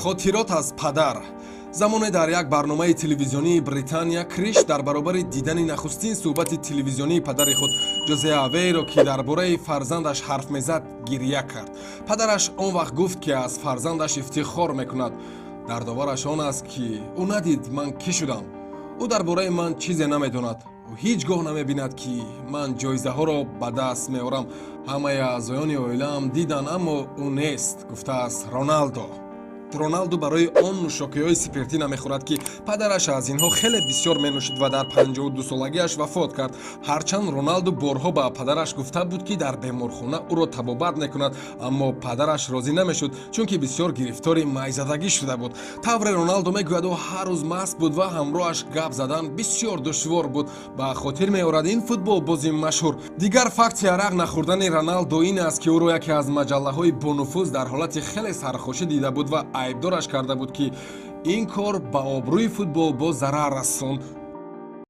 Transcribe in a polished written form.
хотирот аз падар. замоне дар як барномаи телевизионии Британия Криш дар баробари дидани нахустин суҳбати телевизионии падари худ Ҷозе Авейро ки дар бораи фарзандаш ҳарф мезад гирья кард. Падараш он вақт гуфт ки аз фарзандаш ифтихор мекунад. Дардовараш он аст ки ӯ надид ман кӣ шудам. ӯ дар бораи ман чизе намедонад. ӯ ҳеҷ гоҳ намебинад ки ман ҷоизаҳоро ба даст меорам. ҳамаи аъзоёни оилаам дидан, аммо ӯ нест, гуфтааст Роналдо. Роналду барои он нӯшокиҳои спиртӣ намехӯрад, ки падараш аз инҳо хеле бисёр менӯшид ва дар 52-солагиаш вафот кард. Ҳарчанд Роналду борҳо ба падараш гуфта буд, ки дар беморхона ӯро табобат мекунад, аммо падараш розӣ намешуд, чунки бисёр гирифтори майзадагӣ шуда буд. Тавре Роналду мегӯяд ӯ ҳар рӯз маст буд ва ҳамроҳаш гап задан бисёр душвор буд. Ба хотир меорад ин футболбози машҳур. Дигар факти арақ нахӯрдани Роналду ин аст, ки ӯро яке аз маҷаллаҳои бонуфуз дар ҳолати хеле сархошӣ дида буд ва айбдораш карда буд, ки ин кор ба обрӯи футболбоз зарар расонд.